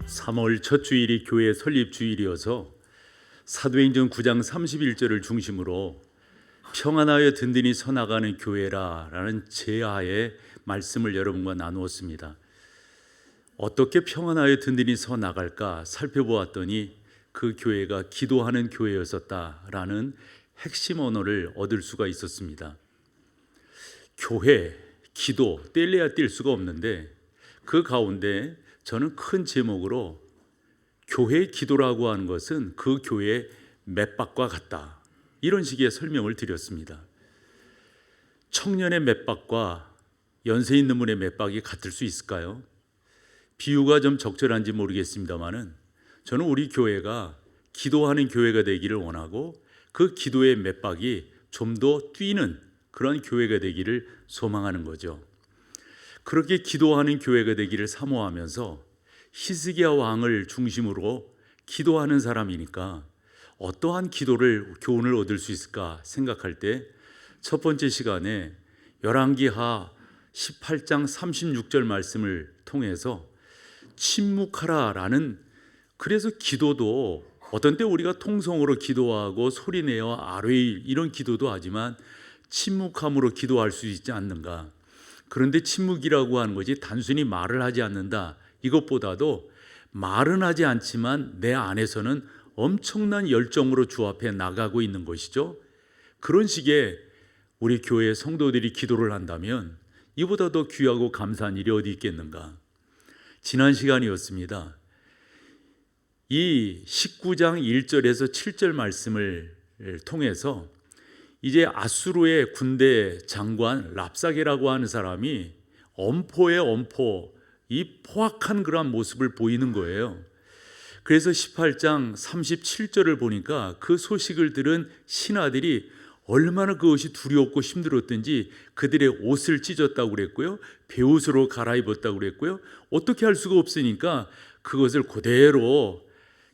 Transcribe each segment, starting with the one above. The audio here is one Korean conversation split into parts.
3월 첫 주일이 교회 설립 주일이어서 사도행전 9장 31절을 중심으로 평안하여 든든히 서나가는 교회라라는 제하의 말씀을 여러분과 나누었습니다. 어떻게 평안하여 든든히 서나갈까 살펴보았더니 그 교회가 기도하는 교회였었다라는 핵심 언어를 얻을 수가 있었습니다. 교회, 기도, 뗄래야 뗄 수가 없는데 그 가운데 저는 큰 제목으로 교회의 기도라고 하는 것은 그 교회의 맷박과 같다, 이런 식의 설명을 드렸습니다. 청년의 맷박과 연세 있는 분의 맷박이 같을 수 있을까요? 비유가 좀 적절한지 모르겠습니다만은 저는 우리 교회가 기도하는 교회가 되기를 원하고 그 기도의 맷박이 좀 더 뛰는 그런 교회가 되기를 소망하는 거죠. 그렇게 기도하는 교회가 되기를 사모하면서 히스기야 왕을 중심으로 기도하는 사람이니까 어떠한 기도를 교훈을 얻을 수 있을까 생각할 때 첫 번째 시간에 열왕기하 18장 36절 말씀을 통해서 침묵하라라는, 그래서 기도도 어떤 때 우리가 통성으로 기도하고 소리내어 아뢰일 이런 기도도 하지만 침묵함으로 기도할 수 있지 않는가. 그런데 침묵이라고 하는 것이 단순히 말을 하지 않는다, 이것보다도 말은 하지 않지만 내 안에서는 엄청난 열정으로 주 앞에 나가고 있는 것이죠. 그런 식의 우리 교회 성도들이 기도를 한다면 이보다 더 귀하고 감사한 일이 어디 있겠는가. 지난 시간이었습니다. 이 19장 1절에서 7절 말씀을 통해서 이제 아수르의 군대 장관 랍사게라고 하는 사람이 엄포의 엄포, 이 포악한 그런 모습을 보이는 거예요. 그래서 18장 37절을 보니까 그 소식을 들은 신하들이 얼마나 그것이 두려웠고 힘들었든지 그들의 옷을 찢었다고 그랬고요, 베옷으로 갈아입었다고 그랬고요, 어떻게 할 수가 없으니까 그것을 그대로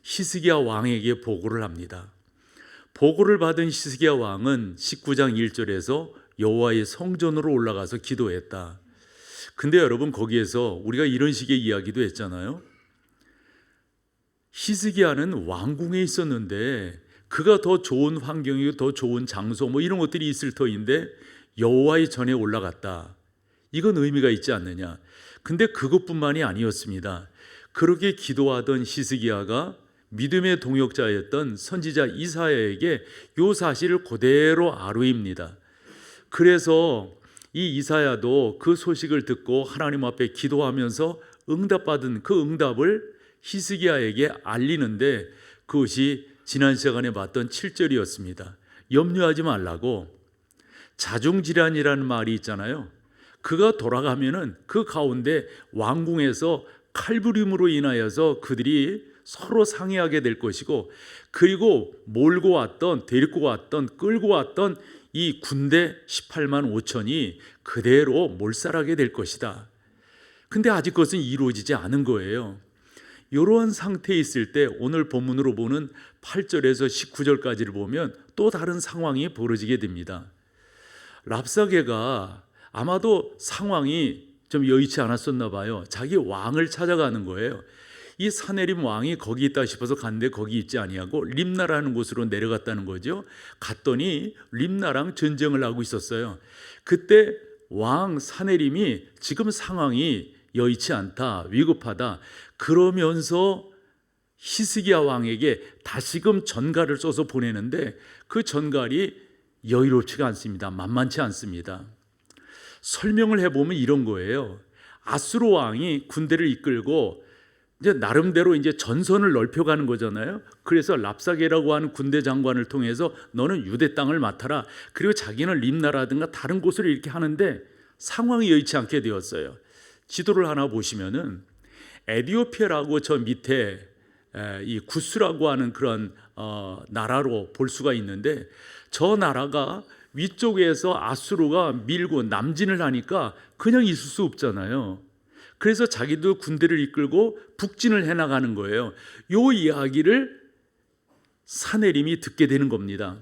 히스기야 왕에게 보고를 합니다. 보고를 받은 히스기야 왕은 19장 1절에서 여호와의 성전으로 올라가서 기도했다. 근데 여러분, 거기에서 우리가 이런 식의 이야기도 했잖아요. 히스기야는 왕궁에 있었는데 그가 더 좋은 환경이고 더 좋은 장소 이런 것들이 있을 터인데 여호와의 전에 올라갔다. 이건 의미가 있지 않느냐. 근데 그것뿐만이 아니었습니다. 그렇게 기도하던 히스기야가 믿음의 동역자였던 선지자 이사야에게 이 사실을 그대로 아뢰입니다. 그래서 이 이사야도 그 소식을 듣고 하나님 앞에 기도하면서 응답받은 그 응답을 히스기야에게 알리는데 그것이 지난 시간에 봤던 7절이었습니다. 염려하지 말라고. 자중질환이라는 말이 있잖아요. 그가 돌아가면은 그 가운데 왕궁에서 칼부림으로 인하여서 그들이 서로 상의하게 될 것이고, 그리고 몰고 왔던, 데리고 왔던, 끌고 왔던 이 군대 18만 5천이 그대로 몰살하게 될 것이다. 근데 아직 그것은 이루어지지 않은 거예요. 이러한 상태에 있을 때 오늘 본문으로 보는 8절에서 19절까지를 보면 또 다른 상황이 벌어지게 됩니다. 랍사게가 아마도 상황이 좀 여의치 않았었나 봐요. 자기 왕을 찾아가는 거예요. 이 사내림 왕이 거기 있다 싶어서 갔는데 거기 있지 아니하고 림나라는 곳으로 내려갔다는 거죠. 갔더니 림나랑 전쟁을 하고 있었어요. 그때 왕 사내림이 지금 상황이 여의치 않다, 위급하다, 그러면서 히스기야 왕에게 다시금 전갈을 써서 보내는데 그 전갈이 여유롭지가 않습니다. 만만치 않습니다. 설명을 해보면 이런 거예요. 아수르 왕이 군대를 이끌고 이제 나름대로 이제 전선을 넓혀가는 거잖아요. 그래서 랍사게라고 하는 군대 장관을 통해서 너는 유대 땅을 맡아라. 그리고 자기는 림나라든가 다른 곳을 이렇게 하는데 상황이 여의치 않게 되었어요. 지도를 하나 보시면은 에디오피아라고 저 밑에 이 구스라고 하는 그런 나라로 볼 수가 있는데, 저 나라가 위쪽에서 아수르가 밀고 남진을 하니까 그냥 있을 수 없잖아요. 그래서 자기도 군대를 이끌고 북진을 해나가는 거예요. 이 이야기를 사내림이 듣게 되는 겁니다.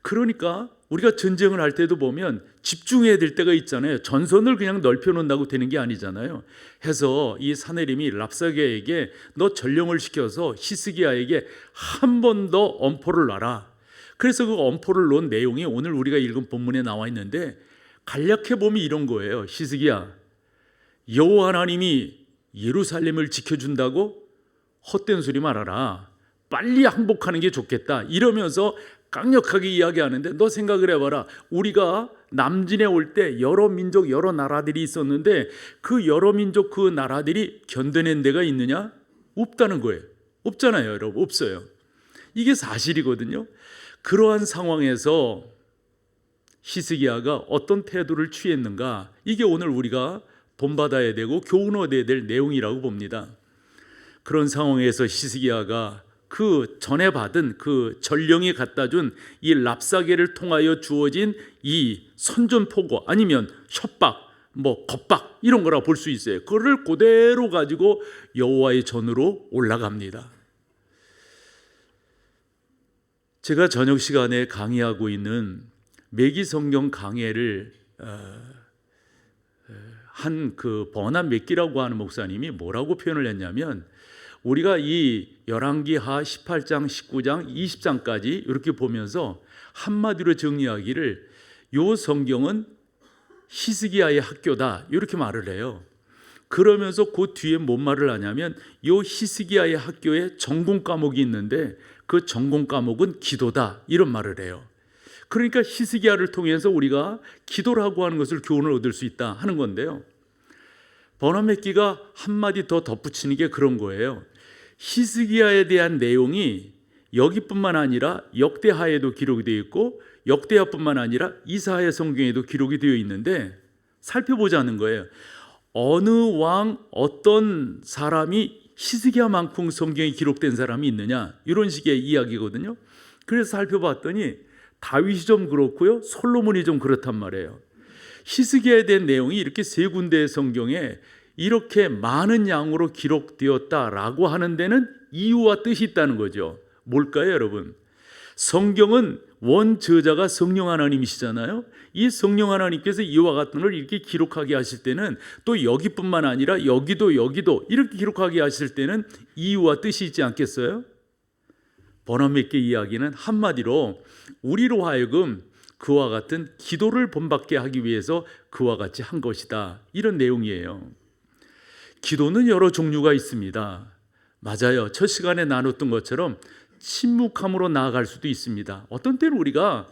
그러니까 우리가 전쟁을 할 때도 보면 집중해야 될 때가 있잖아요. 전선을 그냥 넓혀 놓는다고 되는 게 아니잖아요. 해서 이 사내림이 랍사게에게 너 전령을 시켜서 히스기야에게 한 번 더 엄포를 놔라. 그래서 그 엄포를 놓은 내용이 오늘 우리가 읽은 본문에 나와 있는데, 간략해 보면 이런 거예요. 히스기야, 여호와 하나님이 예루살렘을 지켜준다고 헛된 소리 말아라. 빨리 항복하는 게 좋겠다. 이러면서 강력하게 이야기하는데, 너 생각을 해봐라. 우리가 남진에 올 때 여러 민족 여러 나라들이 있었는데 그 여러 민족 그 나라들이 견뎌낸 데가 있느냐? 없다는 거예요. 없잖아요, 여러분. 없어요. 이게 사실이거든요. 그러한 상황에서 히스기야가 어떤 태도를 취했는가, 이게 오늘 우리가 본받아야 되고 교훈 얻어야 될 내용이라고 봅니다. 그런 상황에서 히스기야가 그 전에 받은 그 전령이 갖다 준 이 랍사게를 통하여 주어진 이 선전포고 아니면 협박, 겁박 이런 거라 볼 수 있어요. 그거를 그대로 가지고 여호와의 전으로 올라갑니다. 제가 저녁 시간에 강의하고 있는 매기 성경 강해를 한 그 버나 맥기라고 하는 목사님이 뭐라고 표현을 했냐면, 우리가 이 열왕기하 18장, 19장, 20장까지 이렇게 보면서 한마디로 정리하기를 요 성경은 히스기야의 학교다 이렇게 말을 해요. 그러면서 그 뒤에 뭔 말을 하냐면, 요 히스기야의 학교에 전공 과목이 있는데 그 전공 과목은 기도다 이런 말을 해요. 그러니까 히스기야를 통해서 우리가 기도라고 하는 것을 교훈을 얻을 수 있다 하는 건데요. 버나 맥기가 한마디 더 덧붙이는 게 그런 거예요. 히스기야에 대한 내용이 여기뿐만 아니라 역대하에도 기록이 되어 있고 역대하뿐만 아니라 이사야 성경에도 기록이 되어 있는데, 살펴보자는 거예요. 어느 왕, 어떤 사람이 히스기야만큼 성경에 기록된 사람이 있느냐, 이런 식의 이야기거든요. 그래서 살펴봤더니 다윗이 좀 그렇고요, 솔로몬이 좀 그렇단 말이에요. 히스기야에 대한 내용이 이렇게 세 군데의 성경에 이렇게 많은 양으로 기록되었다라고 하는 데는 이유와 뜻이 있다는 거죠. 뭘까요, 여러분? 성경은 원저자가 성령 하나님이시잖아요. 이 성령 하나님께서 이와 같은 걸 이렇게 기록하게 하실 때는, 또 여기뿐만 아니라 여기도 이렇게 기록하게 하실 때는 이유와 뜻이 있지 않겠어요? 버나 맥기 이야기는 한마디로 우리로 하여금 그와 같은 기도를 본받게 하기 위해서 그와 같이 한 것이다, 이런 내용이에요. 기도는 여러 종류가 있습니다. 맞아요. 첫 시간에 나눴던 것처럼 침묵함으로 나아갈 수도 있습니다. 어떤 때는 우리가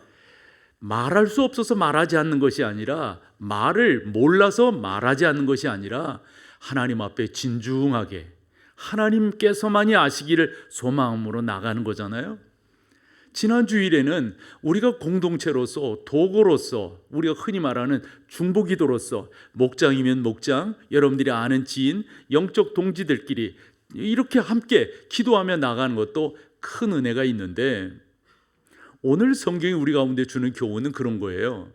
말할 수 없어서 말하지 않는 것이 아니라, 말을 몰라서 말하지 않는 것이 아니라 하나님 앞에 진중하게 하나님께서만이 아시기를 소망으로 나가는 거잖아요. 지난 주일에는 우리가 공동체로서, 도구로서, 우리가 흔히 말하는 중보기도로서, 목장이면 목장, 여러분들이 아는 지인, 영적 동지들끼리 이렇게 함께 기도하며 나가는 것도 큰 은혜가 있는데, 오늘 성경이 우리 가운데 주는 교훈은 그런 거예요.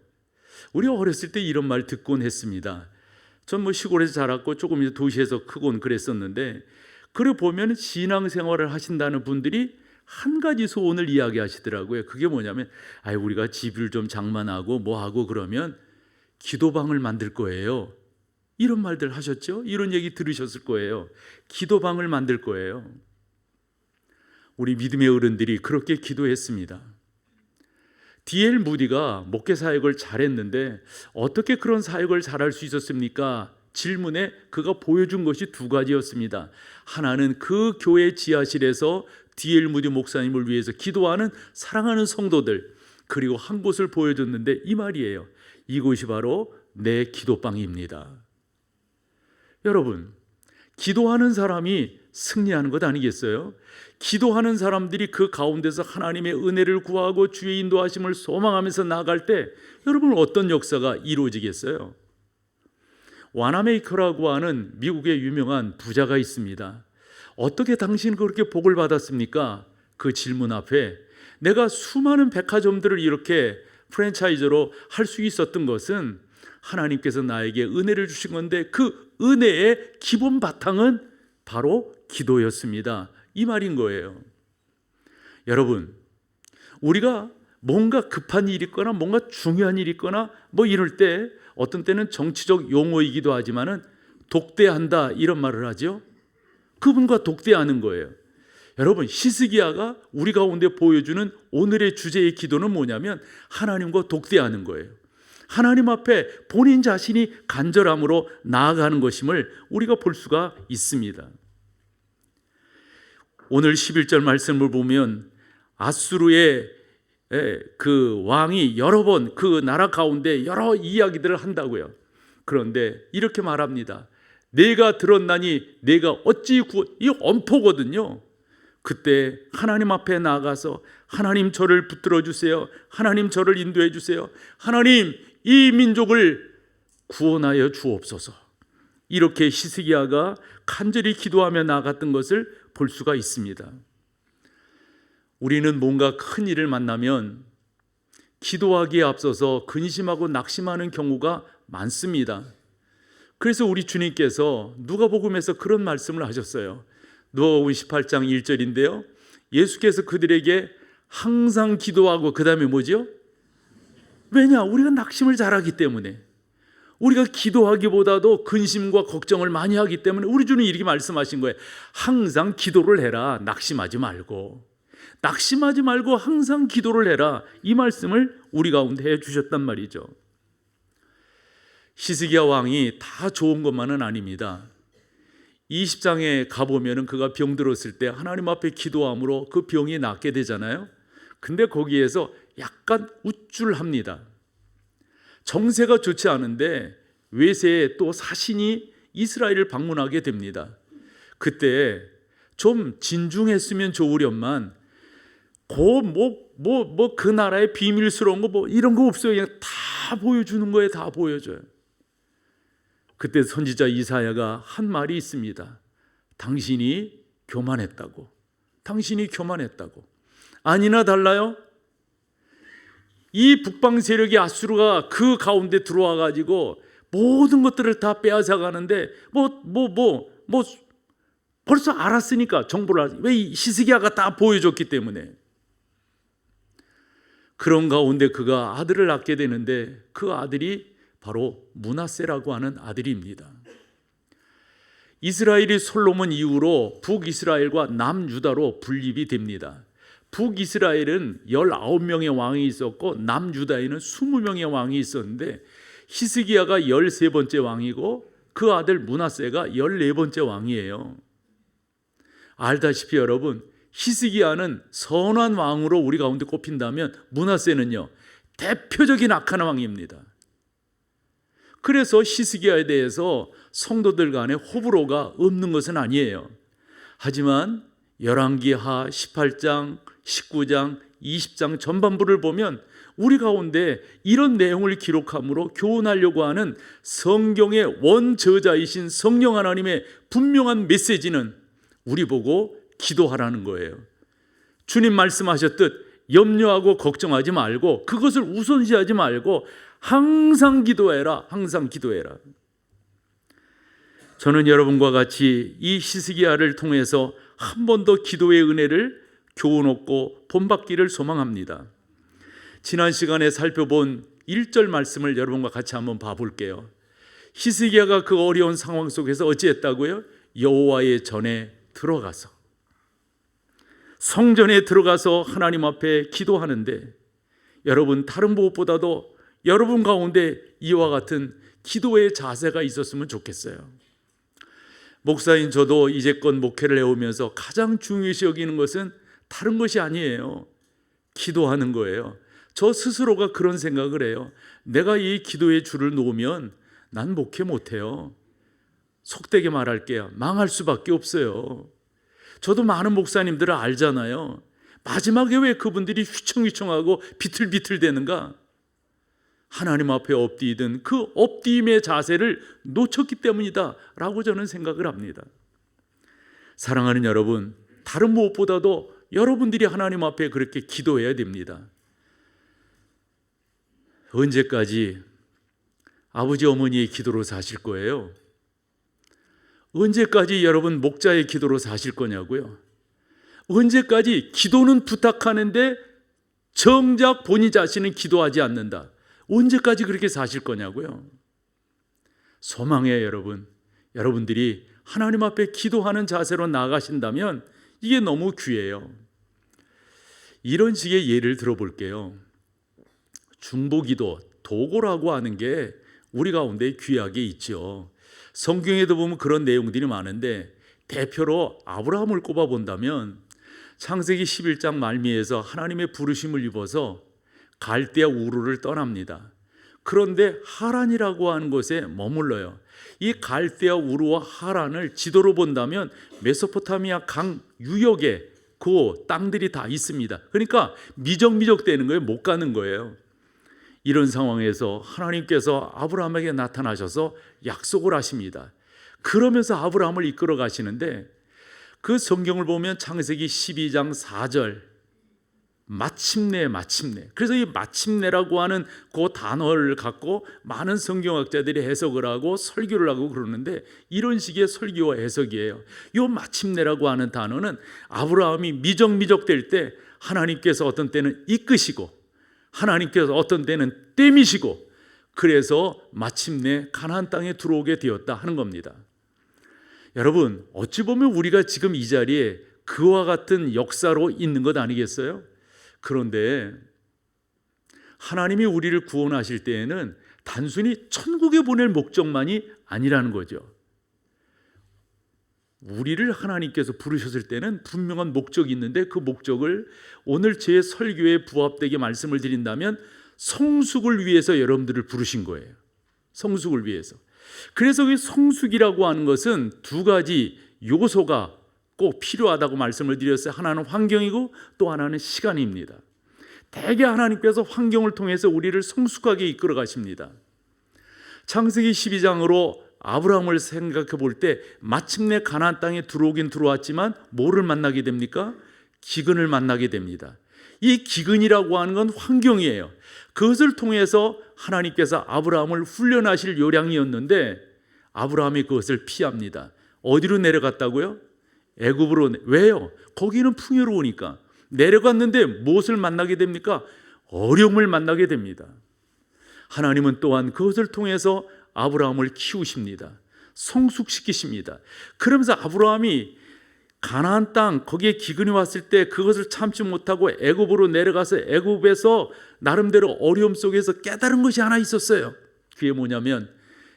우리가 어렸을 때 이런 말 듣곤 했습니다. 전 시골에서 자랐고 조금 이제 도시에서 크곤 그랬었는데, 그래 보면 신앙생활을 하신다는 분들이 한 가지 소원을 이야기하시더라고요. 그게 뭐냐면, 우리가 집을 좀 장만하고 하고 그러면 기도방을 만들 거예요. 이런 말들 하셨죠? 이런 얘기 들으셨을 거예요. 기도방을 만들 거예요. 우리 믿음의 어른들이 그렇게 기도했습니다. D.L. 무디가 목회 사역을 잘했는데 어떻게 그런 사역을 잘할 수 있었습니까? 질문에 그가 보여준 것이 두 가지였습니다. 하나는 그 교회 지하실에서 D.L. 무디 목사님을 위해서 기도하는 사랑하는 성도들, 그리고 한 곳을 보여줬는데 이 말이에요. 이곳이 바로 내 기도방입니다. 여러분, 기도하는 사람이 승리하는 것 아니겠어요? 기도하는 사람들이 그 가운데서 하나님의 은혜를 구하고 주의 인도하심을 소망하면서 나아갈 때 여러분, 어떤 역사가 이루어지겠어요? 와나메이커라고 하는 미국의 유명한 부자가 있습니다. 어떻게 당신 그렇게 복을 받았습니까? 그 질문 앞에 내가 수많은 백화점들을 이렇게 프랜차이즈로 할 수 있었던 것은 하나님께서 나에게 은혜를 주신 건데, 그 은혜의 기본 바탕은 바로 기도였습니다. 이 말인 거예요. 여러분, 우리가 뭔가 급한 일이 있거나 뭔가 중요한 일이 있거나 뭐 이럴 때 어떤 때는 정치적 용어이기도 하지만은 독대한다 이런 말을 하죠. 그분과 독대하는 거예요. 여러분, 히스기야가 우리 가운데 보여주는 오늘의 주제의 기도는 뭐냐면 하나님과 독대하는 거예요. 하나님 앞에 본인 자신이 간절함으로 나아가는 것임을 우리가 볼 수가 있습니다. 오늘 11절 말씀을 보면 아수르의 그 왕이 여러 번 그 나라 가운데 여러 이야기들을 한다고요. 그런데 이렇게 말합니다. 내가 들었나니 내가 어찌 이 엄포거든요. 그때 하나님 앞에 나아가서 하나님 저를 붙들어 주세요. 하나님 저를 인도해 주세요. 하나님 이 민족을 구원하여 주옵소서. 이렇게 히스기야가 간절히 기도하며 나아갔던 것을 볼 수가 있습니다. 우리는 뭔가 큰 일을 만나면 기도하기에 앞서서 근심하고 낙심하는 경우가 많습니다. 그래서 우리 주님께서 누가복음에서 그런 말씀을 하셨어요. 누가복음 18장 1절인데요. 예수께서 그들에게 항상 기도하고 그 다음에 뭐죠? 왜냐? 우리가 낙심을 잘하기 때문에, 우리가 기도하기보다도 근심과 걱정을 많이 하기 때문에 우리 주님 이렇게 말씀하신 거예요. 항상 기도를 해라. 낙심하지 말고. 낙심하지 말고 항상 기도를 해라. 이 말씀을 우리 가운데 해 주셨단 말이죠. 히스기야 왕이 다 좋은 것만은 아닙니다. 20장에 가보면 그가 병들었을 때 하나님 앞에 기도함으로 그 병이 낫게 되잖아요. 근데 거기에서 약간 우쭐합니다. 정세가 좋지 않은데 외세에 또 사신이 이스라엘을 방문하게 됩니다. 그때 좀 진중했으면 좋으련만 그 나라의 비밀스러운 거 뭐 이런 거 없어요. 그냥 다 보여주는 거예요. 다 보여줘요. 그때 선지자 이사야가 한 말이 있습니다. 당신이 교만했다고. 당신이 교만했다고. 아니나 달라요. 이 북방 세력이 아수르가 그 가운데 들어와 가지고 모든 것들을 다 빼앗아 가는데 벌써 알았으니까 정보를 왜 히스기야가 다 보여줬기 때문에. 그런 가운데 그가 아들을 낳게 되는데 그 아들이 바로 므낫세라고 하는 아들입니다. 이스라엘이 솔로몬 이후로 북이스라엘과 남유다로 분립이 됩니다. 북이스라엘은 19명의 왕이 있었고 남유다에는 20명의 왕이 있었는데 히스기야가 13번째 왕이고 그 아들 므낫세가 14번째 왕이에요. 알다시피 여러분, 히스기야는 선한 왕으로 우리 가운데 꼽힌다면 므낫세는요 대표적인 악한 왕입니다. 그래서 히스기야에 대해서 성도들 간에 호불호가 없는 것은 아니에요. 하지만 열왕기하 18장, 19장, 20장 전반부를 보면 우리 가운데 이런 내용을 기록함으로 교훈하려고 하는 성경의 원저자이신 성령 하나님의 분명한 메시지는 우리 보고 기도하라는 거예요. 주님 말씀하셨듯 염려하고 걱정하지 말고 그것을 우선시하지 말고 항상 기도해라. 항상 기도해라. 저는 여러분과 같이 이 히스기야를 통해서 한 번 더 기도의 은혜를 교훈 얻고 본받기를 소망합니다. 지난 시간에 살펴본 1절 말씀을 여러분과 같이 한번 봐볼게요. 히스기야가 그 어려운 상황 속에서 어찌했다고요? 여호와의 전에 들어가서, 성전에 들어가서 하나님 앞에 기도하는데, 여러분 다른 무엇보다도 여러분 가운데 이와 같은 기도의 자세가 있었으면 좋겠어요. 목사인 저도 이제껏 목회를 해오면서 가장 중요시 여기는 것은 다른 것이 아니에요. 기도하는 거예요. 저 스스로가 그런 생각을 해요. 내가 이 기도의 줄을 놓으면 난 목회 못해요. 속되게 말할게요. 망할 수밖에 없어요. 저도 많은 목사님들을 알잖아요. 마지막에 왜 그분들이 휘청휘청하고 비틀비틀 대는가? 하나님 앞에 엎디든 그 엎디임의 자세를 놓쳤기 때문이다 라고 저는 생각을 합니다. 사랑하는 여러분, 다른 무엇보다도 여러분들이 하나님 앞에 그렇게 기도해야 됩니다. 언제까지 아버지 어머니의 기도로 사실 거예요? 언제까지 여러분 목자의 기도로 사실 거냐고요? 언제까지 기도는 부탁하는데 정작 본인 자신은 기도하지 않는다. 언제까지 그렇게 사실 거냐고요. 소망해요, 여러분. 여러분들이 하나님 앞에 기도하는 자세로 나아가신다면 이게 너무 귀해요. 이런 식의 예를 들어볼게요. 중보기도, 도고라고 하는 게 우리 가운데 귀하게 있죠. 성경에도 보면 그런 내용들이 많은데 대표로 아브라함을 꼽아본다면 창세기 11장 말미에서 하나님의 부르심을 입어서 갈대아 우르를 떠납니다. 그런데 하란이라고 하는 곳에 머물러요. 이 갈대아 우르와 하란을 지도로 본다면 메소포타미아 강 유역에 그 땅들이 다 있습니다. 그러니까 미적미적 되는 거예요. 못 가는 거예요. 이런 상황에서 하나님께서 아브라함에게 나타나셔서 약속을 하십니다. 그러면서 아브라함을 이끌어 가시는데 그 성경을 보면 창세기 12장 4절 마침내. 그래서 이 마침내라고 하는 그 단어를 갖고 많은 성경학자들이 해석을 하고 설교를 하고 그러는데 이런 식의 설교와 해석이에요. 이 마침내라고 하는 단어는 아브라함이 미적미적 될 때 하나님께서 어떤 때는 이끄시고 하나님께서 어떤 때는 떼미시고 그래서 마침내 가나안 땅에 들어오게 되었다 하는 겁니다. 여러분, 어찌 보면 우리가 지금 이 자리에 그와 같은 역사로 있는 것 아니겠어요? 그런데 하나님이 우리를 구원하실 때에는 단순히 천국에 보낼 목적만이 아니라는 거죠. 우리를 하나님께서 부르셨을 때는 분명한 목적이 있는데 그 목적을 오늘 제 설교에 부합되게 말씀을 드린다면 성숙을 위해서 여러분들을 부르신 거예요. 성숙을 위해서. 그래서 이 성숙이라고 하는 것은 두 가지 요소가 꼭 필요하다고 말씀을 드렸어요. 하나는 환경이고 또 하나는 시간입니다. 대개 하나님께서 환경을 통해서 우리를 성숙하게 이끌어 가십니다. 창세기 12장으로 아브라함을 생각해 볼 때 마침내 가나안 땅에 들어오긴 들어왔지만 뭐를 만나게 됩니까? 기근을 만나게 됩니다. 이 기근이라고 하는 건 환경이에요. 그것을 통해서 하나님께서 아브라함을 훈련하실 요량이었는데 아브라함이 그것을 피합니다. 어디로 내려갔다고요? 애굽으로. 왜요? 거기는 풍요로우니까. 내려갔는데 무엇을 만나게 됩니까? 어려움을 만나게 됩니다. 하나님은 또한 그것을 통해서 아브라함을 키우십니다. 성숙시키십니다. 그러면서 아브라함이 가나안 땅 거기에 기근이 왔을 때 그것을 참지 못하고 애굽으로 내려가서 애굽에서 나름대로 어려움 속에서 깨달은 것이 하나 있었어요. 그게 뭐냐면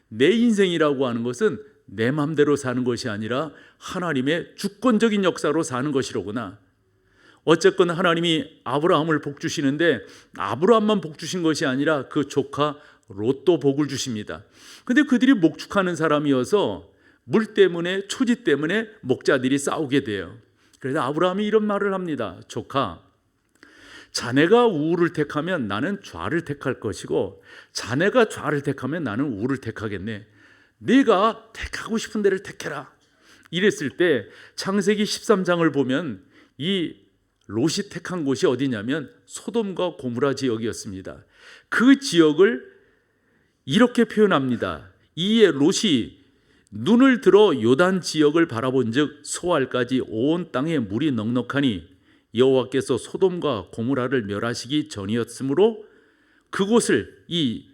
내 인생이라고 하는 것은 내 마음대로 사는 것이 아니라 하나님의 주권적인 역사로 사는 것이로구나. 어쨌건 하나님이 아브라함을 복 주시는데 아브라함만 복 주신 것이 아니라 그 조카 롯도 복을 주십니다. 근데 그들이 목축하는 사람이어서 물 때문에 초지 때문에 목자들이 싸우게 돼요. 그래서 아브라함이 이런 말을 합니다. 조카, 자네가 우를 택하면 나는 좌를 택할 것이고 자네가 좌를 택하면 나는 우를 택하겠네. 네가 택하고 싶은 데를 택해라. 이랬을 때 창세기 13장을 보면 이 롯이 택한 곳이 어디냐면 소돔과 고무라 지역이었습니다. 그 지역을 이렇게 표현합니다. 이에 롯이 눈을 들어 요단 지역을 바라본즉 소알까지 온 땅에 물이 넉넉하니 여호와께서 소돔과 고무라를 멸하시기 전이었으므로 그곳을 이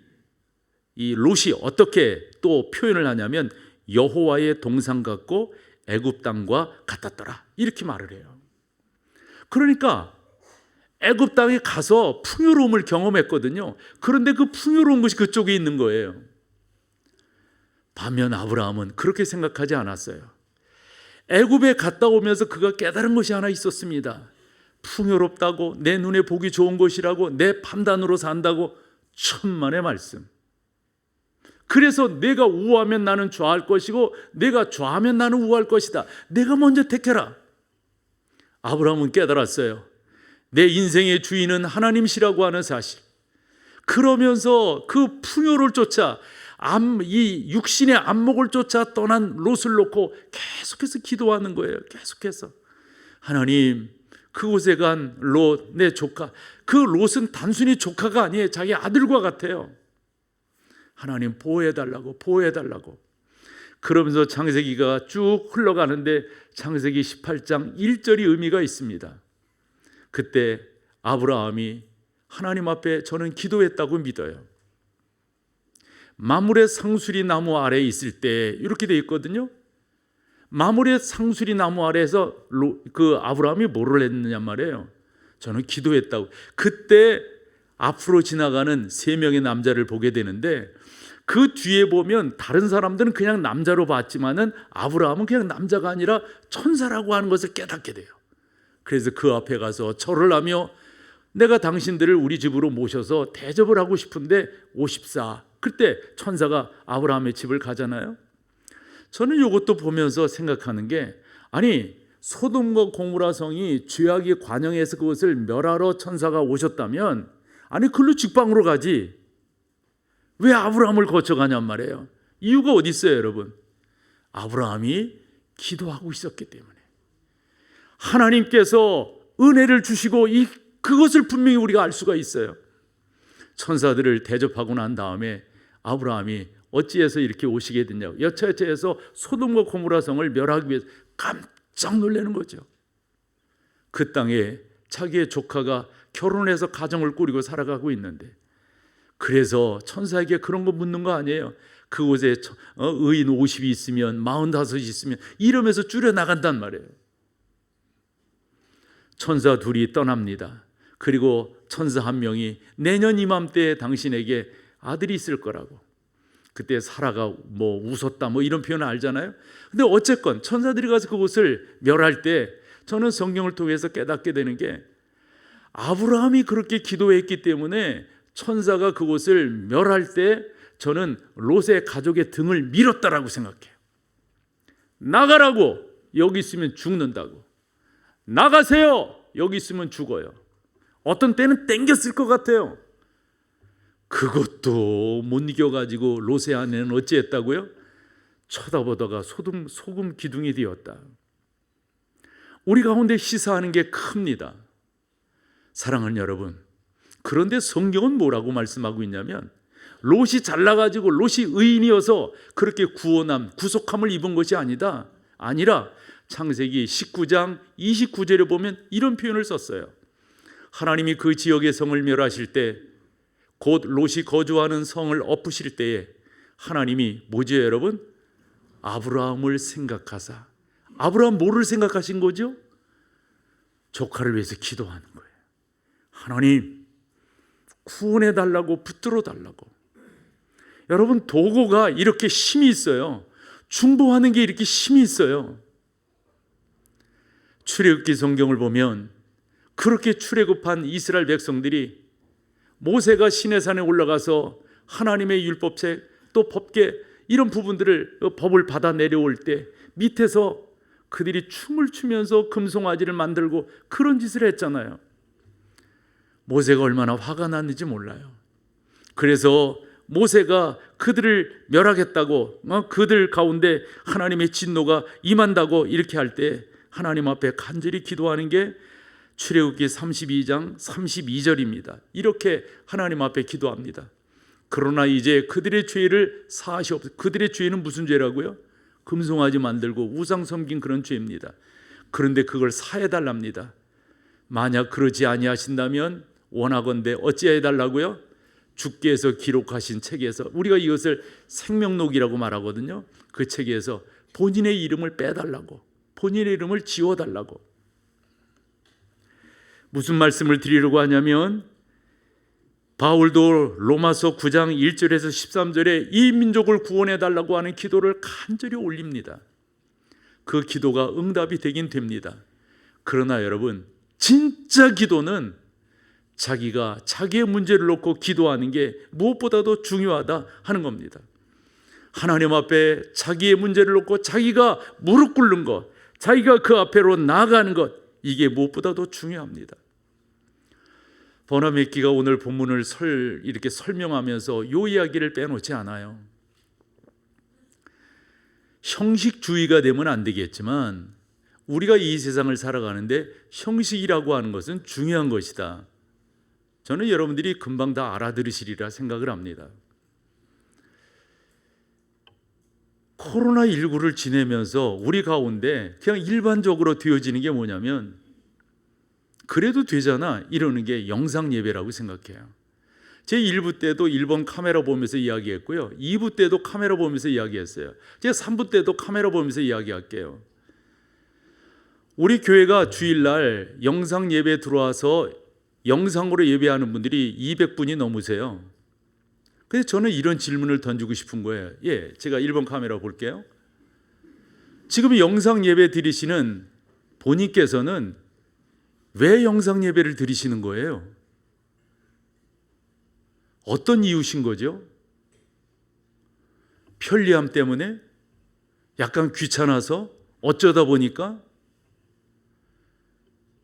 롯이 어떻게 또 표현을 하냐면 여호와의 동산 같고 애굽 땅과 같았더라 이렇게 말을 해요. 그러니까 애굽 땅에 가서 풍요로움을 경험했거든요. 그런데 그 풍요로운 것이 그쪽에 있는 거예요. 반면 아브라함은 그렇게 생각하지 않았어요. 애굽에 갔다 오면서 그가 깨달은 것이 하나 있었습니다. 풍요롭다고, 내 눈에 보기 좋은 것이라고, 내 판단으로 산다고, 천만의 말씀. 그래서 내가 우하면 나는 좌할 것이고 내가 좌하면 나는 우할 것이다. 내가 먼저 택해라. 아브라함은 깨달았어요. 내 인생의 주인은 하나님이시라고 하는 사실. 그러면서 그 풍요를 쫓아 이 육신의 안목을 쫓아 떠난 롯을 놓고 계속해서 기도하는 거예요. 계속해서 하나님, 그곳에 간 롯, 내 조카. 그 롯은 단순히 조카가 아니에요. 자기 아들과 같아요. 하나님 보호해달라고, 보호해달라고. 그러면서 창세기가 쭉 흘러가는데 창세기 18장 1절이 의미가 있습니다. 그때 아브라함이 하나님 앞에 저는 기도했다고 믿어요. 마물의 상수리 나무 아래에 있을 때 이렇게 돼 있거든요. 마물의 상수리 나무 아래에서 그 아브라함이 뭐를 했느냐 말이에요. 저는 기도했다고. 그때 앞으로 지나가는 세 명의 남자를 보게 되는데 그 뒤에 보면 다른 사람들은 그냥 남자로 봤지만은 아브라함은 그냥 남자가 아니라 천사라고 하는 것을 깨닫게 돼요. 그래서 그 앞에 가서 절을 하며 내가 당신들을 우리 집으로 모셔서 대접을 하고 싶은데 오십사. 그때 천사가 아브라함의 집을 가잖아요. 저는 이것도 보면서 생각하는 게, 아니 소돔과 고모라 성이 죄악의 관영에서 그것을 멸하러 천사가 오셨다면 아니 그걸로 직방으로 가지 왜 아브라함을 거쳐가냔 말이에요. 이유가 어디 있어요 여러분? 아브라함이 기도하고 있었기 때문에 하나님께서 은혜를 주시고 그것을 분명히 우리가 알 수가 있어요. 천사들을 대접하고 난 다음에 아브라함이 어찌해서 이렇게 오시게 됐냐고, 여차여차해서 소돔과 고모라 성을 멸하기 위해서 깜짝 놀라는 거죠. 그 땅에 자기의 조카가 결혼해서 가정을 꾸리고 살아가고 있는데, 그래서 천사에게 그런 거 묻는 거 아니에요. 그곳에 의인 50이 있으면 45이 있으면 이러면서 줄여나간단 말이에요. 천사 둘이 떠납니다. 그리고 천사 한 명이 내년 이맘때에 당신에게 아들이 있을 거라고. 그때 사라가 뭐 웃었다 뭐 이런 표현을 알잖아요. 근데 어쨌건 천사들이 가서 그곳을 멸할 때 저는 성경을 통해서 깨닫게 되는 게, 아브라함이 그렇게 기도했기 때문에 천사가 그곳을 멸할 때 저는 롯의 가족의 등을 밀었다라고 생각해요. 나가라고, 여기 있으면 죽는다고. 나가세요, 여기 있으면 죽어요. 어떤 때는 땡겼을 것 같아요. 그것도 못 이겨가지고 롯의 아내는 어찌했다고요? 쳐다보다가 소금 기둥이 되었다. 우리 가운데 시사하는 게 큽니다. 사랑하는 여러분, 그런데 성경은 뭐라고 말씀하고 있냐면, 롯이 잘나가지고 롯이 의인이어서 그렇게 구속함을 입은 것이 아니라 창세기 19장 29절에 보면 이런 표현을 썼어요. 하나님이 그 지역의 성을 멸하실 때, 곧 롯이 거주하는 성을 엎으실 때에 하나님이 뭐죠 여러분? 아브라함을 생각하사. 아브라함 뭐를 생각하신 거죠? 조카를 위해서 기도하는 거예요. 하나님 구원해 달라고, 붙들어 달라고. 여러분, 도구가 이렇게 힘이 있어요. 중보하는 게 이렇게 힘이 있어요. 출애굽기 성경을 보면 그렇게 출애굽한 이스라엘 백성들이 모세가 시내산에 올라가서 하나님의 율법책 또 법계 이런 부분들을 법을 받아 내려올 때 밑에서 그들이 춤을 추면서 금송아지를 만들고 그런 짓을 했잖아요. 모세가 얼마나 화가 났는지 몰라요. 그래서 모세가 그들을 멸하겠다고, 그들 가운데 하나님의 진노가 임한다고 이렇게 할 때 하나님 앞에 간절히 기도하는 게 출애굽기 32장 32절입니다. 이렇게 하나님 앞에 기도합니다. 그러나 이제 그들의 죄를 사하시옵소서. 그들의 죄는 무슨 죄라고요? 금송아지 만들고 우상 섬긴 그런 죄입니다. 그런데 그걸 사해달랍니다. 만약 그러지 아니하신다면 원하건대 어찌해 달라고요? 주께서 기록하신 책에서, 우리가 이것을 생명록이라고 말하거든요. 그 책에서 본인의 이름을 빼달라고, 본인의 이름을 지워달라고. 무슨 말씀을 드리려고 하냐면, 바울도 로마서 9장 1절에서 13절에 이 민족을 구원해 달라고 하는 기도를 간절히 올립니다. 그 기도가 응답이 되긴 됩니다. 그러나 여러분, 진짜 기도는 자기가 자기의 문제를 놓고 기도하는 게 무엇보다도 중요하다 하는 겁니다. 하나님 앞에 자기의 문제를 놓고 자기가 무릎 꿇는 것, 자기가 그 앞에로 나아가는 것, 이게 무엇보다도 중요합니다. 버나메키가 오늘 본문을 이렇게 설명하면서 이 이야기를 빼놓지 않아요. 형식주의가 되면 안 되겠지만 우리가 이 세상을 살아가는데 형식이라고 하는 것은 중요한 것이다. 저는 여러분들이 금방 다 알아들으시리라 생각을 합니다. 코로나19를 지내면서 우리 가운데 그냥 일반적으로 되어지는 게 뭐냐면, 그래도 되잖아 이러는 게 영상 예배라고 생각해요. 제 1부 때도 1번 카메라 보면서 이야기했고요, 2부 때도 카메라 보면서 이야기했어요. 제 3부 때도 카메라 보면서 이야기할게요. 우리 교회가 주일날 영상 예배 들어와서 영상으로 예배하는 분들이 200분이 넘으세요. 그래서 저는 이런 질문을 던지고 싶은 거예요. 제가 1번 카메라 볼게요. 지금 영상 예배 드리시는 본인께서는 왜 영상 예배를 드리시는 거예요? 어떤 이유신 거죠? 편리함 때문에? 약간 귀찮아서? 어쩌다 보니까?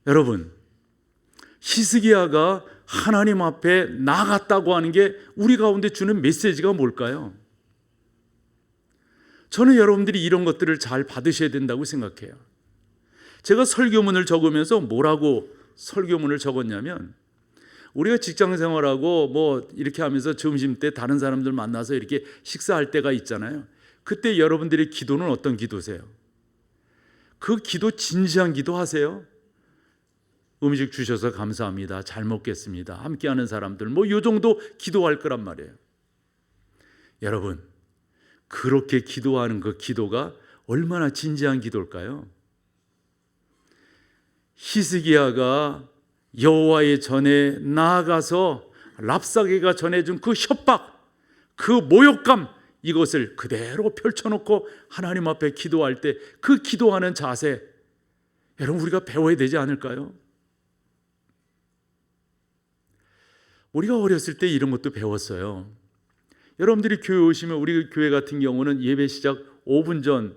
여러분, 히스기야가 하나님 앞에 나갔다고 하는 게 우리 가운데 주는 메시지가 뭘까요? 저는 여러분들이 이런 것들을 잘 받으셔야 된다고 생각해요. 제가 설교문을 적으면서 뭐라고 설교문을 적었냐면, 우리가 직장 생활하고 뭐 이렇게 하면서 점심 때 다른 사람들 만나서 이렇게 식사할 때가 있잖아요. 그때 여러분들의 기도는 어떤 기도세요? 그 기도 진지한 기도 하세요? 음식 주셔서 감사합니다, 잘 먹겠습니다, 함께하는 사람들 뭐 이 정도 기도할 거란 말이에요. 여러분, 그렇게 기도하는 그 기도가 얼마나 진지한 기도일까요? 히스기야가 여호와의 전에 나아가서 랍사게가 전해준 그 협박, 그 모욕감, 이것을 그대로 펼쳐놓고 하나님 앞에 기도할 때 그 기도하는 자세, 여러분 우리가 배워야 되지 않을까요? 우리가 어렸을 때 이런 것도 배웠어요. 여러분들이 교회 오시면 우리 교회 같은 경우는 예배 시작 5분 전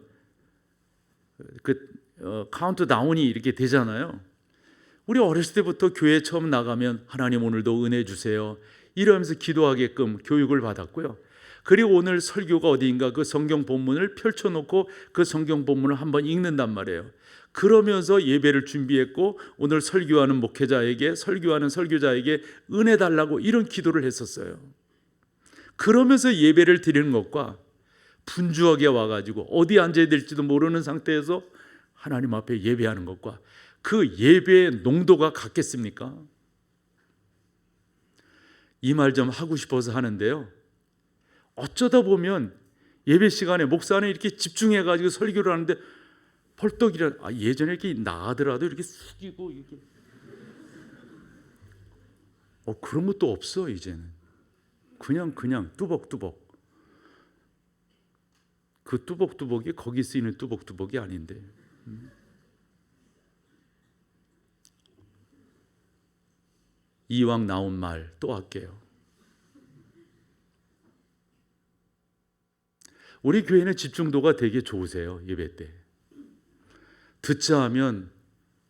카운트다운이 이렇게 되잖아요. 우리 어렸을 때부터 교회 처음 나가면 하나님 오늘도 은혜 주세요 이러면서 기도하게끔 교육을 받았고요. 그리고 오늘 설교가 어디인가 그 성경 본문을 펼쳐놓고 그 성경 본문을 한번 읽는단 말이에요. 그러면서 예배를 준비했고 오늘 설교하는 목회자에게, 설교하는 설교자에게 은혜 달라고 이런 기도를 했었어요. 그러면서 예배를 드리는 것과 분주하게 와가지고 어디 앉아야 될지도 모르는 상태에서 하나님 앞에 예배하는 것과 그 예배의 농도가 같겠습니까? 이 말 좀 하고 싶어서 하는데요, 어쩌다 보면 예배 시간에 목사는 이렇게 집중해가지고 설교를 하는데 벌떡 예전에 이렇게 나가더라도 이렇게 숙이고 이렇게 그런 것도 없어. 이제는 그냥 뚜벅뚜벅. 그 뚜벅뚜벅이 거기 쓰이는 뚜벅뚜벅이 아닌데. 이왕 나온 말 또 할게요. 우리 교회는 집중도가 되게 좋으세요. 예배 때 듣자 하면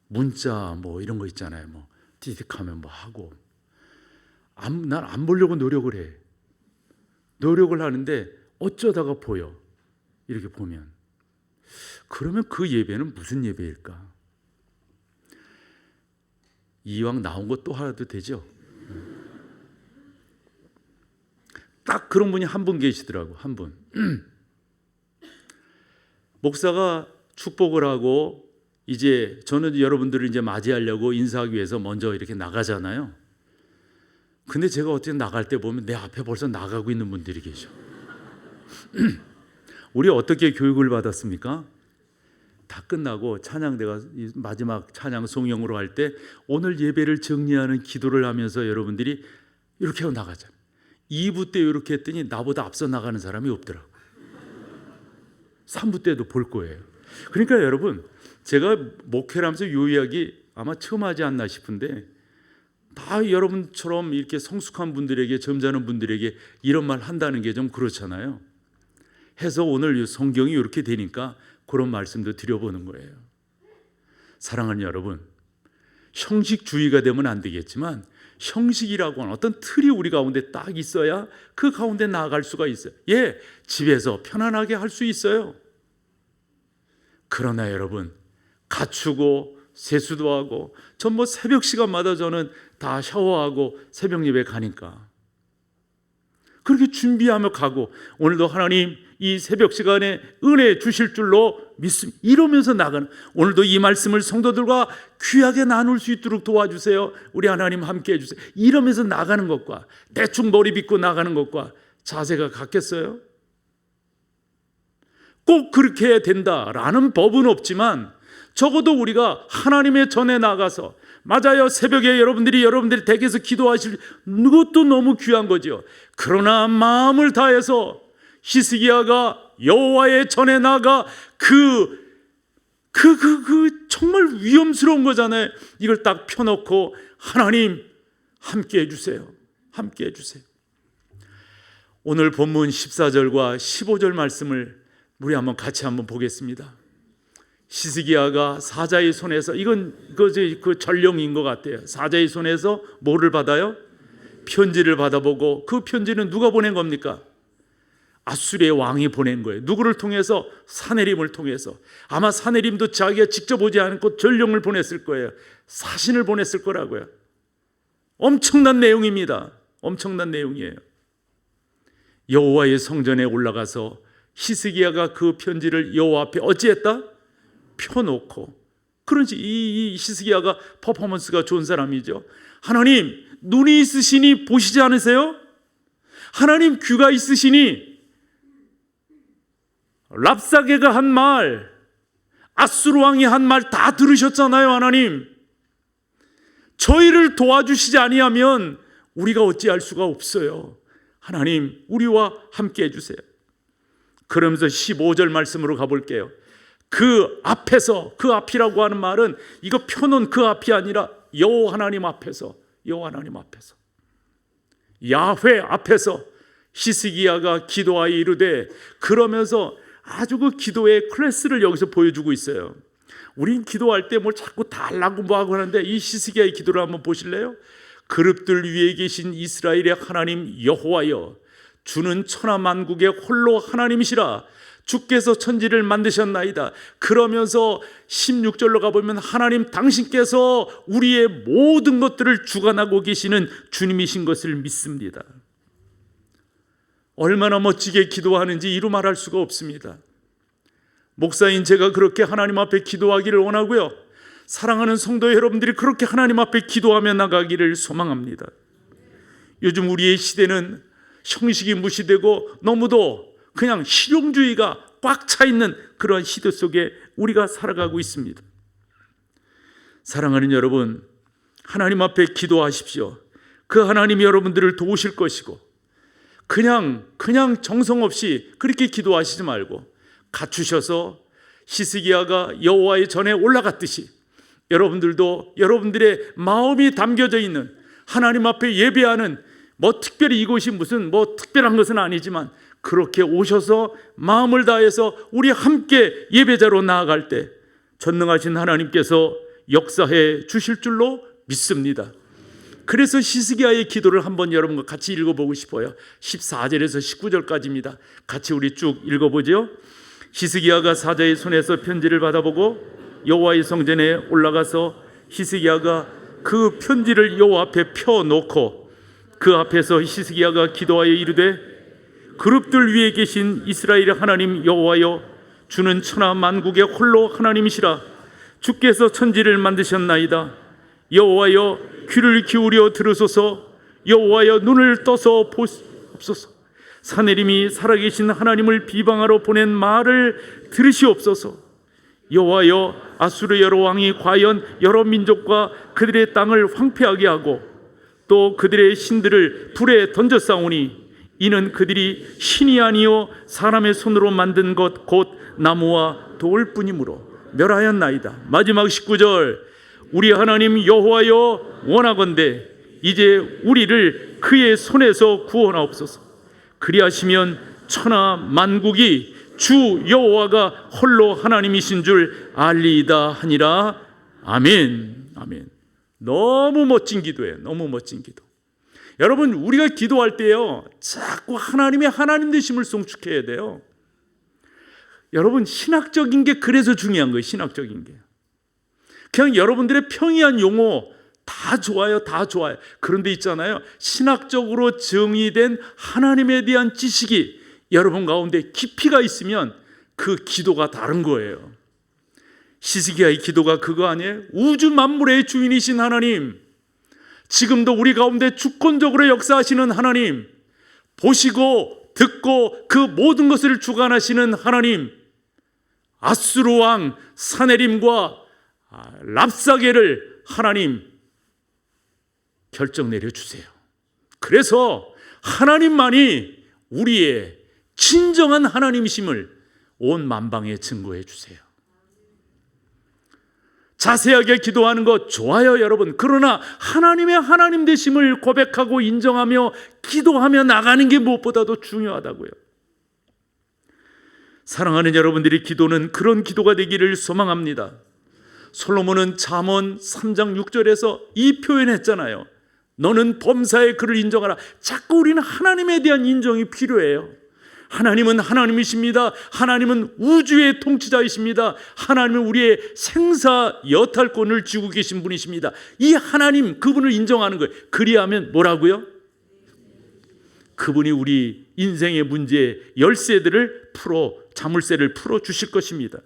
문자 뭐 이런 거 있잖아요. 뭐 띠딕하면 뭐 하고, 난 안 보려고 노력을 해. 노력을 하는데 어쩌다가 보여. 이렇게 보면 그러면 그 예배는 무슨 예배일까? 이왕 나온 것 또 하도 되죠. 딱 그런 분이 한 분 계시더라고. 한 분. 목사가 축복을 하고 이제 저는 여러분들을 이제 맞이하려고 인사하기 위해서 먼저 이렇게 나가잖아요. 근데 제가 어떻게 나갈 때 보면 내 앞에 벌써 나가고 있는 분들이 계셔. 우리 어떻게 교육을 받았습니까? 다 끝나고 찬양대가 마지막 찬양 송영으로 할 때 오늘 예배를 정리하는 기도를 하면서 여러분들이 이렇게 하고 나가잖아요. 2부 때 이렇게 했더니 나보다 앞서 나가는 사람이 없더라고요. 3부 때도 볼 거예요. 그러니까 여러분, 제가 목회를 하면서 이 이야기 아마 처음 하지 않나 싶은데, 다 여러분처럼 이렇게 성숙한 분들에게, 점잖은 분들에게 이런 말 한다는 게 좀 그렇잖아요. 해서 오늘 성경이 이렇게 되니까 그런 말씀도 드려보는 거예요. 사랑하는 여러분, 형식주의가 되면 안 되겠지만 형식이라고 하는 어떤 틀이 우리 가운데 딱 있어야 그 가운데 나아갈 수가 있어요. 집에서 편안하게 할 수 있어요. 그러나 여러분, 갖추고 세수도 하고, 전 뭐 새벽 시간마다 저는 다 샤워하고 새벽 예배 가니까 그렇게 준비하며 가고, 오늘도 하나님 이 새벽 시간에 은혜 주실 줄로 믿습니다. 이러면서 나가는, 오늘도 이 말씀을 성도들과 귀하게 나눌 수 있도록 도와주세요. 우리 하나님 함께 해주세요. 이러면서 나가는 것과 대충 머리 빗고 나가는 것과 자세가 같겠어요? 꼭 그렇게 해야 된다라는 법은 없지만 적어도 우리가 하나님의 전에 나가서, 맞아요, 새벽에 여러분들이 댁에서 기도하실 그것도 너무 귀한 거죠. 그러나 마음을 다해서 히스기야가 여호와의 전에 나가 정말 위험스러운 거잖아요. 이걸 딱 펴놓고 하나님 함께 해주세요. 함께 해주세요. 오늘 본문 14절과 15절 말씀을 우리 같이 한번 보겠습니다. 히스기야가 사자의 손에서, 이건 그 전령인 것 같아요. 사자의 손에서 뭐를 받아요? 편지를 받아보고, 그 편지는 누가 보낸 겁니까? 아수르의 왕이 보낸 거예요. 누구를 통해서? 사네림을 통해서. 아마 사네림도 자기가 직접 오지 않고 전령을 보냈을 거예요. 사신을 보냈을 거라고요. 엄청난 내용입니다. 엄청난 내용이에요. 여호와의 성전에 올라가서 히스기야가 그 편지를 여호와 앞에 어찌했다? 펴놓고. 그런지 이 히스기야가 퍼포먼스가 좋은 사람이죠. 하나님, 눈이 있으시니 보시지 않으세요? 하나님, 귀가 있으시니 랍사게가 한 말, 아수르 왕이 한 말 다 들으셨잖아요. 하나님, 저희를 도와주시지 아니하면 우리가 어찌할 수가 없어요. 하나님, 우리와 함께 해주세요. 그러면서 15절 말씀으로 가볼게요. 그 앞에서, 그 앞이라고 하는 말은 이거 펴놓은 그 앞이 아니라 여호와 하나님 앞에서, 여호와 하나님 앞에서, 야훼 앞에서 히스기야가 기도하여 이르되, 그러면서 아주 그 기도의 클래스를 여기서 보여주고 있어요. 우린 기도할 때 뭘 자꾸 달라고 뭐하고 하는데, 이 히스기야의 기도를 한번 보실래요? 그룹들 위에 계신 이스라엘의 하나님 여호와여, 주는 천하만국의 홀로 하나님이시라. 주께서 천지를 만드셨나이다. 그러면서 16절로 가보면 하나님 당신께서 우리의 모든 것들을 주관하고 계시는 주님이신 것을 믿습니다. 얼마나 멋지게 기도하는지 이루 말할 수가 없습니다. 목사인 제가 그렇게 하나님 앞에 기도하기를 원하고요, 사랑하는 성도 여러분들이 그렇게 하나님 앞에 기도하며 나가기를 소망합니다. 요즘 우리의 시대는 형식이 무시되고 너무도 그냥 실용주의가 꽉 차 있는 그런 시대 속에 우리가 살아가고 있습니다. 사랑하는 여러분, 하나님 앞에 기도하십시오. 그 하나님이 여러분들을 도우실 것이고, 그냥 정성 없이 그렇게 기도하시지 말고 갖추셔서 히스기야가 여호와의 전에 올라갔듯이 여러분들도 여러분들의 마음이 담겨져 있는 하나님 앞에 예배하는, 특별히 이곳이 무슨 특별한 것은 아니지만 그렇게 오셔서 마음을 다해서 우리 함께 예배자로 나아갈 때 전능하신 하나님께서 역사해 주실 줄로 믿습니다. 그래서 히스기야의 기도를 한번 여러분과 같이 읽어보고 싶어요. 14절에서 19절까지입니다. 같이 우리 쭉 읽어보죠. 히스기야가 사자의 손에서 편지를 받아보고 여호와의 성전에 올라가서 히스기야가 그 편지를 여호와 앞에 펴놓고, 그 앞에서 히스기야가 기도하여 이르되, 그룹들 위에 계신 이스라엘의 하나님 여호와여, 주는 천하 만국의 홀로 하나님이시라. 주께서 천지를 만드셨나이다. 여호와여, 귀를 기울여 들으소서. 여호와여, 눈을 떠서 보옵소서. 사내림이 살아계신 하나님을 비방하러 보낸 말을 들으시옵소서. 여호와여, 아수르 여러 왕이 과연 여러 민족과 그들의 땅을 황폐하게 하고 또 그들의 신들을 불에 던졌사오니, 이는 그들이 신이 아니요 사람의 손으로 만든 것 곧 나무와 돌뿐이므로 멸하였나이다. 마지막 19절, 우리 하나님 여호와여, 원하건대 이제 우리를 그의 손에서 구원하옵소서. 그리하시면 천하 만국이 주 여호와가 홀로 하나님이신 줄 알리이다 하니라. 아멘. 아멘. 너무 멋진 기도예요. 너무 멋진 기도. 여러분, 우리가 기도할 때요, 자꾸 하나님의 하나님 되심을 송축해야 돼요. 여러분, 신학적인 게 그래서 중요한 거예요. 신학적인 게. 그냥 여러분들의 평이한 용어 다 좋아요. 다 좋아요. 그런데 있잖아요, 신학적으로 정의된 하나님에 대한 지식이 여러분 가운데 깊이가 있으면 그 기도가 다른 거예요. 히스기야의 기도가 그거 아니에요? 우주 만물의 주인이신 하나님, 지금도 우리 가운데 주권적으로 역사하시는 하나님, 보시고 듣고 그 모든 것을 주관하시는 하나님, 아수르 왕 사네림과 랍사게를 하나님 결정 내려주세요. 그래서 하나님만이 우리의 진정한 하나님이심을 온 만방에 증거해 주세요. 자세하게 기도하는 것 좋아요, 여러분. 그러나 하나님의 하나님 되심을 고백하고 인정하며 기도하며 나가는 게 무엇보다도 중요하다고요. 사랑하는 여러분들이 기도는 그런 기도가 되기를 소망합니다. 솔로몬은 잠언 3장 6절에서 이 표현했잖아요. 너는 범사의 그를 인정하라. 자꾸 우리는 하나님에 대한 인정이 필요해요. 하나님은 하나님이십니다. 하나님은 우주의 통치자이십니다. 하나님은 우리의 생사 여탈권을 쥐고 계신 분이십니다. 이 하나님, 그분을 인정하는 거예요. 그리하면 뭐라고요? 그분이 우리 인생의 문제 열쇠들을 자물쇠를 풀어 주실 것입니다.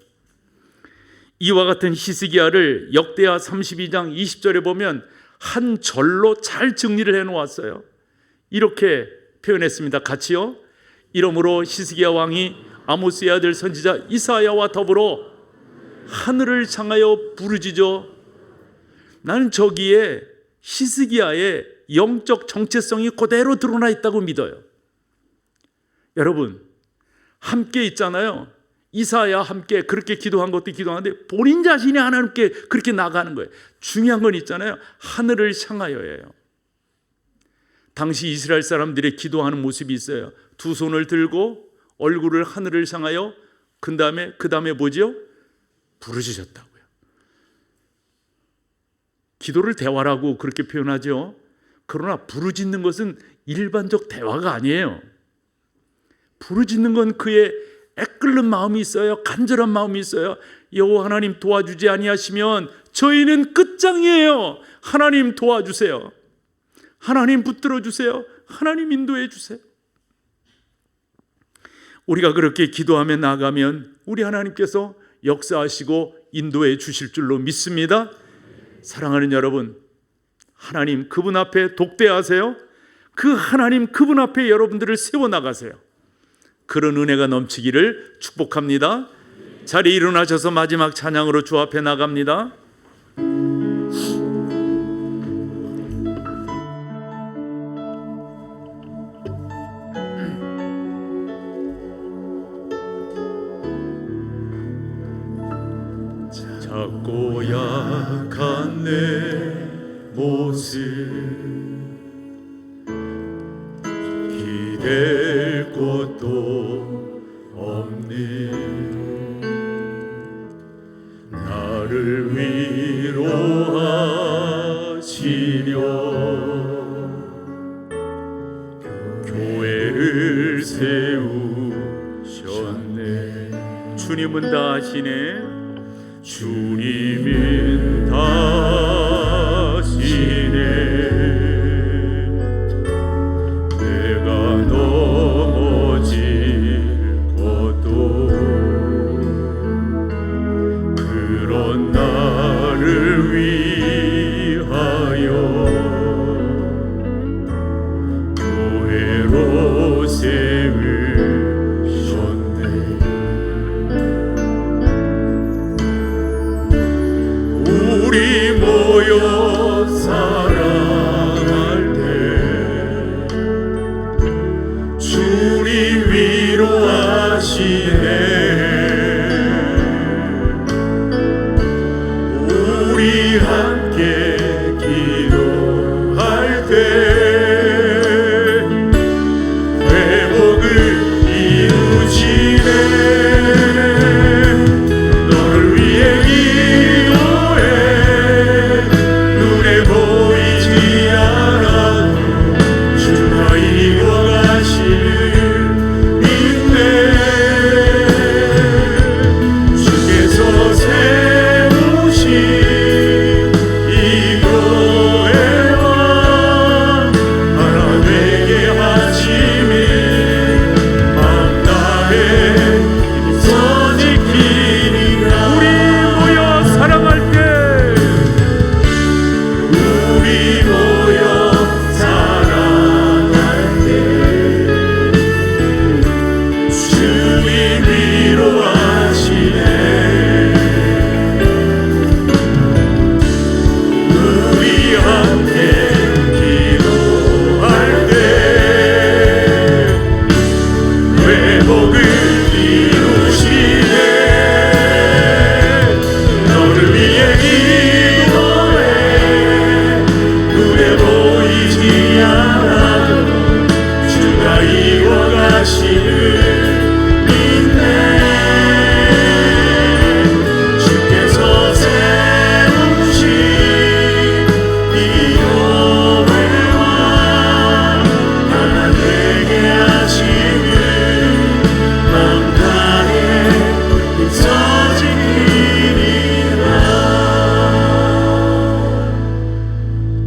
이와 같은 히스기야를 역대하 32장 20절에 보면 한 절로 잘 정리를 해놓았어요. 이렇게 표현했습니다. 같이요. 이러므로 히스기야 왕이 아모스의 아들 선지자 이사야와 더불어 하늘을 향하여 부르짖어. 나는 저기에 히스기야의 영적 정체성이 그대로 드러나 있다고 믿어요. 여러분 함께 있잖아요. 이사야 함께 그렇게 기도한 것도 기도하는데 본인 자신이 하나님께 그렇게 나가는 거예요. 중요한 건 있잖아요. 하늘을 향하여예요. 당시 이스라엘 사람들의 기도하는 모습이 있어요. 두 손을 들고 얼굴을 하늘을 향하여 그 다음에 뭐지요? 부르짖었다고요. 기도를 대화라고 그렇게 표현하죠. 그러나 부르짖는 것은 일반적 대화가 아니에요. 부르짖는 건 그의 애끓는 마음이 있어요. 간절한 마음이 있어요. 여호와 하나님 도와주지 아니하시면 저희는 끝장이에요. 하나님 도와주세요. 하나님 붙들어 주세요. 하나님 인도해 주세요. 우리가 그렇게 기도하며 나가면 우리 하나님께서 역사하시고 인도해 주실 줄로 믿습니다. 사랑하는 여러분, 하나님 그분 앞에 독대하세요. 그 하나님 그분 앞에 여러분들을 세워나가세요. 그런 은혜가 넘치기를 축복합니다. 자리에 일어나셔서 마지막 찬양으로 주 앞에 나갑니다. 작고 약한 내 모습 기댈 곳도 없는 나를 위로하시려 교회를 세우셨네. 주님은 다 하시네. 주님은 다 하시네. 내가 넘어질 것도 그런 나를 위하여 교회로 세우셨네. 우리 모여 사랑할 때 주님 위로하시네. 우리 함께 기도할 때 회복을 이루시네. 너를 위해 기도해. 눈에 보이지 않아도 주가 이루어 가시는 인내.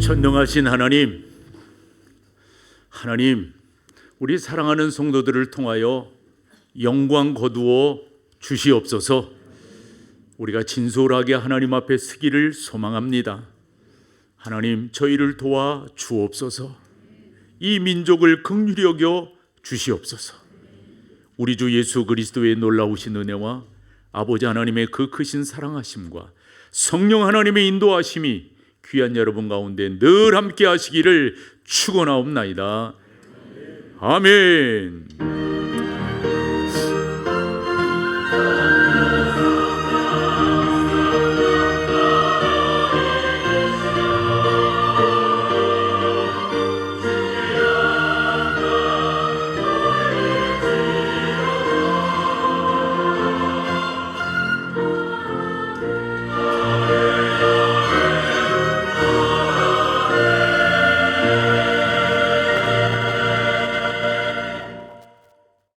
전능하신 하나님, 우리 사랑하는 성도들을 통하여 영광 거두어 주시옵소서. 우리가 진솔하게 하나님 앞에 서기를 소망합니다. 하나님, 저희를 도와 주옵소서. 이 민족을 긍휼히 여겨 주시옵소서. 우리 주 예수 그리스도의 놀라우신 은혜와 아버지 하나님의 그 크신 사랑하심과 성령 하나님의 인도하심이 귀한 여러분 가운데 늘 함께 하시기를 축원하옵나이다. 아멘.